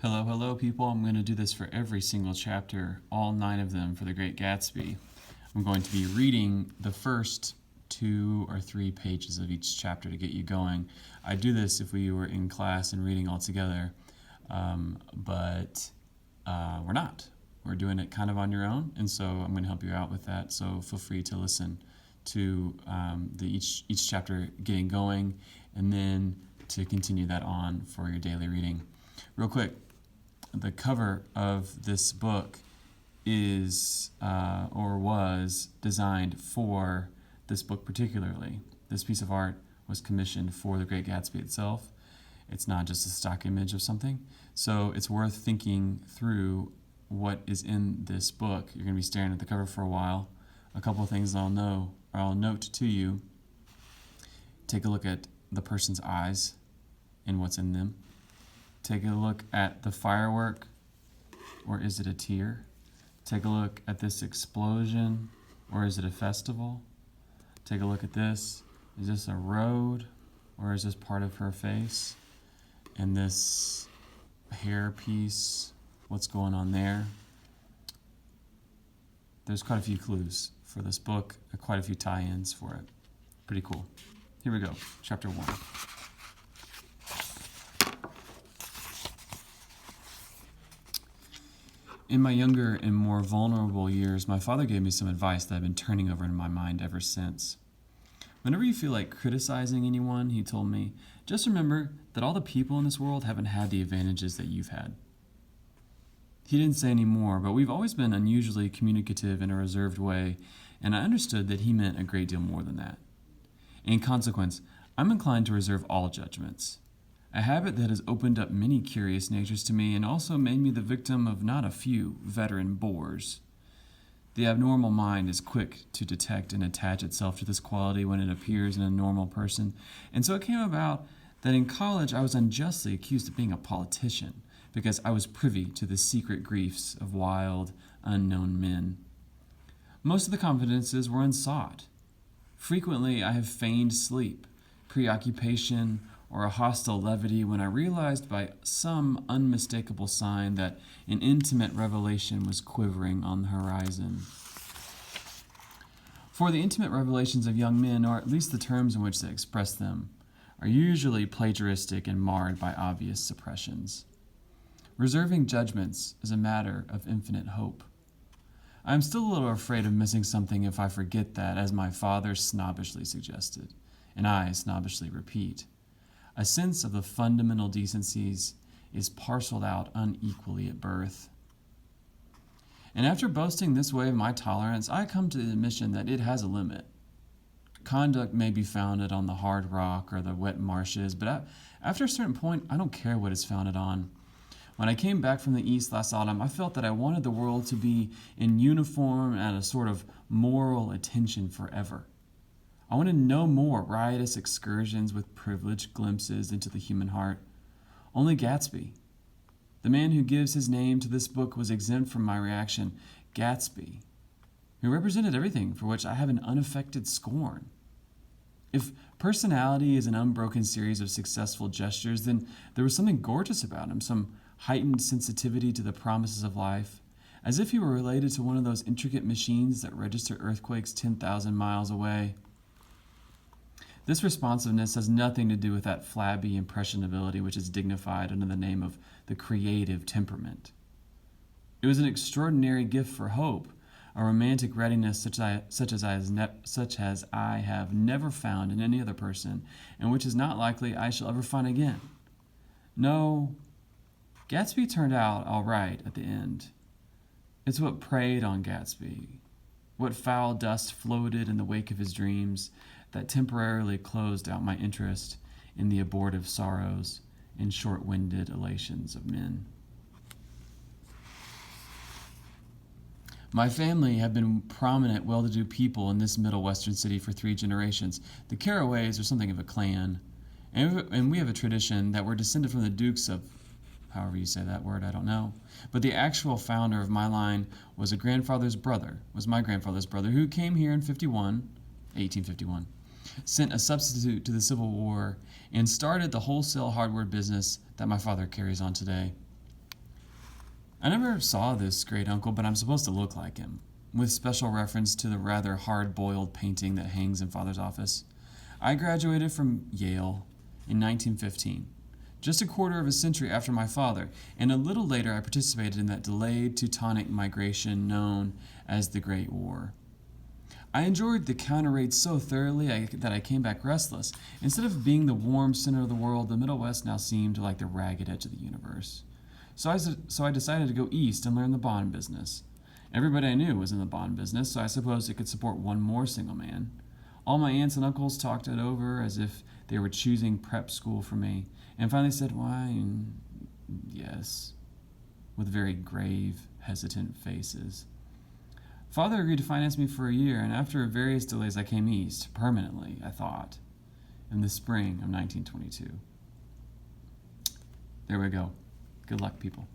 Hello, hello, people. I'm going to do this for every single chapter, all 9 of them for The Great Gatsby. I'm going to be reading the first 2 or 3 pages of each chapter to get you going. I do this if we were in class and reading all together, but we're not. We're doing it kind of on your own, and so I'm going to help you out with that. So feel free to listen to each chapter getting going, and then to continue that on for your daily reading. Real quick, the cover of this book is or was designed for this book particularly. This piece of art was commissioned for The Great Gatsby itself. It's not just a stock image of something. So it's worth thinking through what is in this book. You're going to be staring at the cover for a while. A couple of things I'll note to you. Take a look at the person's eyes and what's in them. Take a look at the firework, or is it a tear? Take a look at this explosion, or is it a festival? Take a look at this. Is this a road, or is this part of her face? And this hair piece, what's going on there? There's quite a few clues for this book, quite a few tie-ins for it. Pretty cool. Here we go, chapter 1. In my younger and more vulnerable years, my father gave me some advice that I've been turning over in my mind ever since. Whenever you feel like criticizing anyone, he told me, just remember that all the people in this world haven't had the advantages that you've had. He didn't say any more, but we've always been unusually communicative in a reserved way, and I understood that he meant a great deal more than that. In consequence, I'm inclined to reserve all judgments. A habit that has opened up many curious natures to me and also made me the victim of not a few veteran bores. The abnormal mind is quick to detect and attach itself to this quality when it appears in a normal person, and so it came about that in college I was unjustly accused of being a politician because I was privy to the secret griefs of wild, unknown men. Most of the confidences were unsought. Frequently I have feigned sleep, preoccupation, or a hostile levity when I realized by some unmistakable sign that an intimate revelation was quivering on the horizon. For the intimate revelations of young men, or at least the terms in which they express them, are usually plagiaristic and marred by obvious suppressions. Reserving judgments is a matter of infinite hope. I am still a little afraid of missing something if I forget that, as my father snobbishly suggested, and I snobbishly repeat, a sense of the fundamental decencies is parceled out unequally at birth. And after boasting this way of my tolerance, I come to the admission that it has a limit. Conduct may be founded on the hard rock or the wet marshes, but after a certain point, I don't care what it's founded on. When I came back from the East last autumn, I felt that I wanted the world to be in uniform and at a sort of moral attention forever. I wanted no more riotous excursions with privileged glimpses into the human heart. Only Gatsby, the man who gives his name to this book, was exempt from my reaction. Gatsby, who represented everything for which I have an unaffected scorn. If personality is an unbroken series of successful gestures, then there was something gorgeous about him, some heightened sensitivity to the promises of life, as if he were related to one of those intricate machines that register earthquakes 10,000 miles away. This responsiveness has nothing to do with that flabby impressionability which is dignified under the name of the creative temperament. It was an extraordinary gift for hope, a romantic readiness such as I have never found in any other person, and which is not likely I shall ever find again. No, Gatsby turned out all right at the end. It's what preyed on Gatsby, what foul dust floated in the wake of his dreams, that temporarily closed out my interest in the abortive sorrows and short-winded elations of men. My family have been prominent, well-to-do people in this Middle Western city for 3 generations. The Carraways are something of a clan, and we have a tradition that we're descended from the Dukes of, however you say that word, I don't know. But the actual founder of my line was my grandfather's brother, who came here in 1851. Sent a substitute to the Civil War, and started the wholesale hardware business that my father carries on today. I never saw this great uncle, but I'm supposed to look like him, with special reference to the rather hard-boiled painting that hangs in Father's office. I graduated from Yale in 1915, just a quarter of a century after my father, and a little later I participated in that delayed Teutonic migration known as the Great War. I enjoyed the counter raids so thoroughly that I came back restless. Instead of being the warm center of the world, the Middle West now seemed like the ragged edge of the universe. So I decided to go east and learn the bond business. Everybody I knew was in the bond business, so I supposed it could support one more single man. All my aunts and uncles talked it over as if they were choosing prep school for me, and finally said, "Why, yes," with very grave, hesitant faces. Father agreed to finance me for a year, and after various delays I came east, permanently, I thought, in the spring of 1922. There we go. Good luck, people.